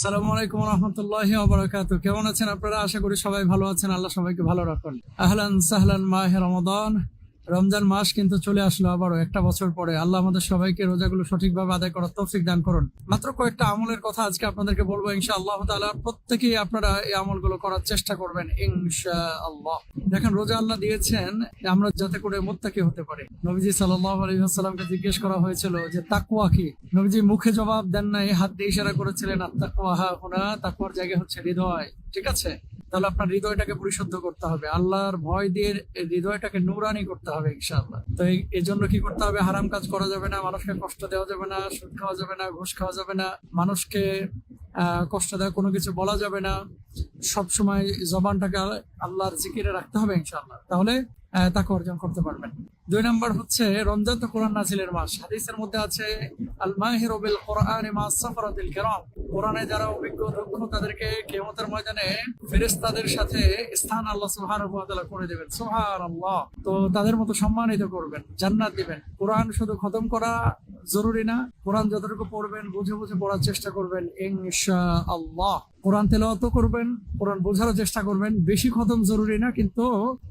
আসসালামু আলাইকুম রহমতুল্লাহি ওয়া বারাকাতুহু। কেমন আছেন আপনারা? আশা করি সবাই ভালো আছেন। আল্লাহ সবাইকে ভালো রাখুন। আহলান সাহলান মাহে রমাদান। রমজান মাস কিন্তু চলে আসলো আবারও একটা বছর পরে। আল্লাহ আমাদের সবাইকে রোজাগুলো সঠিকভাবে আদায় করার তৌফিক দান করুন। মাত্র কয়েকটা আমলের কথা আজকে আপনাদেরকে বলবো ইনশাআল্লাহ তাআলা। প্রত্যেকেই আপনারা এই আমলগুলো করার চেষ্টা করবেন ইনশাআল্লাহ। দেখেন, রোজা আল্লাহ দিয়েছেন আমরা যাতে করে মুত্তাকি হতে পারি। নবীজি সাল্লাল্লাহু আলাইহি ওয়াসাল্লামকে জিজ্ঞেস করা হয়েছিল যে তাকওয়া কি। নবীজি মুখে জবাব দেন নাই, হাত দিয়ে ইশারা করেছিলেন আত্তাকওয়া হা হুনা। তাকওয়ার জায়গা হচ্ছে হৃদয়। ঠিক আছে? তাহলে আপনার হৃদয়টাকে পরিশুদ্ধ করতে হবে, আল্লাহর ভয় দিয়ে হৃদয়টাকে নুরানি করতে হবে ইনশাআল্লাহ। তো এই জন্য কি করতে হবে? হারাম কাজ করা যাবে না, মানুষকে কষ্ট দেওয়া যাবে না, সুদ খাওয়া যাবে না, ঘুষ খাওয়া যাবে না, মানুষকে কষ্ট দেওয়া কোনো কিছু বলা যাবে না। সব সময় জবানটাকে আল্লাহর জিকিরে রাখতে হবে ইনশাআল্লাহ। তাহলে তাকে অর্জন করতে পারবেন। 2 নম্বর হচ্ছে রমজান তো কোরআন নাজিলের মাস। হাদিসের মধ্যে আছে আল মাহিরু বিল কোরআনি মা সাফরাতিল কিরাম। কোরআনে যারা অভিজ্ঞ দক্ষ তাদেরকে কিয়ামতের ময়দানে ফেরেশতাদের সাথে স্থান আল্লাহ সুবহানাহু ওয়া তাআলা করে দেবেন। সুবহানাল্লাহ। তো তাদের মতো সম্মানিত করবেন, জান্নাত দিবেন। কোরআন শুধু খতম করা জরুরি না, কোরআন যতটুকু পড়বেন বুঝে বুঝে পড়ার চেষ্টা করবেন ইনশাআল্লাহ। কোরআন তেলাওয়াত করবেন, কোরআন বোঝার চেষ্টা করবেন। বেশি খতম জরুরি না, কিন্তু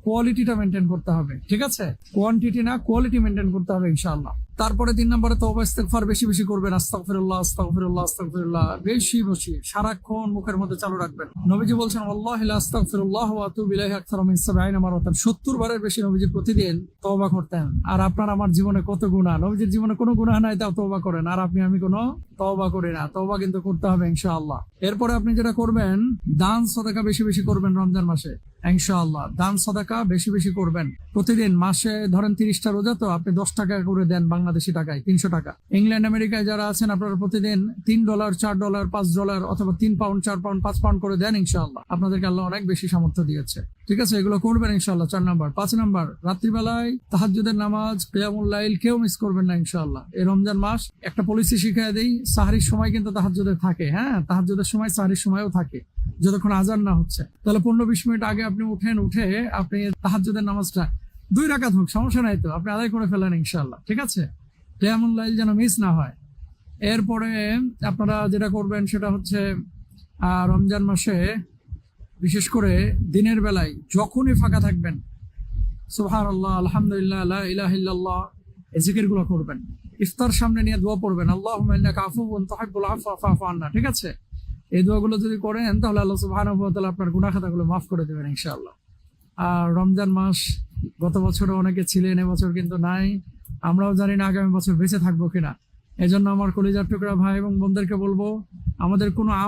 কোয়ালিটিটা মেনটেন করতে হবে। ঠিক আছে? কোয়ান্টিটি না, কোয়ালিটি মেনটেন করতে হবে ইনশাআল্লাহ। তারপরে 3 নম্বরে তওবা ইস্তেগফার বেশি বেশি করবেন। আস্তাগফিরুল্লাহ আস্তাগফিরুল্লাহ আস্তাগফিরুল্লাহ বেশি বেশি সারাক্ষণ মুখের মধ্যে চালু রাখবেন। নবীজি বলছেন ওয়াল্লাহি লা আস্তাগফিরুল্লাহ ওয়া আতুবু ইলাইহি আকসার মিন 70 মারাতান। 70 বারের বেশি নবীজি প্রতিদিন তওবা করতেন। আর আপনার আমার জীবনে কত গুনাহ। নবীজির জীবনে কোনো গুনাহ নাই, তাও তওবা করেন। আর আমি কোনো তওবা করি না। তওবা কিন্তু করতে হবে ইনশাআল্লাহ। এরপরে আপনি যেটা করবেন, দান সদকা বেশি বেশি করবেন রমজান মাসে ইনশাআল্লাহ। দান সদকা বেশি বেশি করবেন প্রতিদিন। মাসে ধরেন 30টা রোজা, তো আপনি 10 টাকা করে দেন বাংলাদেশি টাকায়, 300 টাকা। ইংল্যান্ড আমেরিকায় যারা আছেন আপনারা প্রতিদিন $3 $4 $5 অথবা 3 পাউন্ড 4 পাউন্ড 5 পাউন্ড করে দেন ইনশাআল্লাহ। আপনাদেরকে আল্লাহ অনেক বেশি সামর্থ্য দিয়েছে। ঠিক আছে? এগুলো করবেন ইনশাআল্লাহ। 4 নম্বর। 5 নম্বর, রাত্রিবেলায় তাহাজ্জুদের নামাজ, কিয়ামুল লাইল কেউ মিস করবেন না ইনশাআল্লাহ। এই রমজান মাস একটা পলিসি শিখিয়ে দেই, সাহরির সময় কিন্তু তাহাজ্জুদের থাকে। হ্যাঁ, তাহাজ্জুদের সময় সাহরির সময়ও থাকে, যতক্ষণ আজান না হচ্ছে। তাহলে 15-20 মিনিট আগে আপনি উঠে আপনি তাহাজ্জুদের নামাজটা 2 রাকাত হোক, সমস্যা নাই, তো আপনি আদায় করে ফেলেন ইনশাআল্লাহ। ঠিক আছে? কিয়ামুল লাইল যেন মিস না হয়। এরপরে আপনারা যেটা করবেন সেটা হচ্ছে রমজান মাসে বিশেষ করে দিনের বেলায় যখনই ফাঁকা থাকবেন সুবহানাল্লাহ আলহামদুলিল্লাহ লা ইলাহা ইল্লাল্লাহ এই জিকিরগুলো করবেন। ইফতার সামনে নিয়ে দোয়া পড়বেন, আল্লাহুম্মা ইন্নাকা আফুউন তুহিব্বুল আফওয়া ফা'ফু আন্না। ঠিক আছে? এই দোয়াগুলো যদি করেন তাহলে আল্লাহ সুবহানাহু ওয়া তাআলা আপনার গুনাহ খাতাগুলো মাফ করে দেবেন ইনশাআল্লাহ। আর রমজান মাস গত বছরও অনেকে ছিলেন, এবছর কিন্তু নাই। আমরাও জানি না আগামী বছর বেঁচে থাকবো কিনা। এজন্য আমার কলিজার টুকরা ভাই এবং বোনদেরকে বলবো, আমাদের কোনো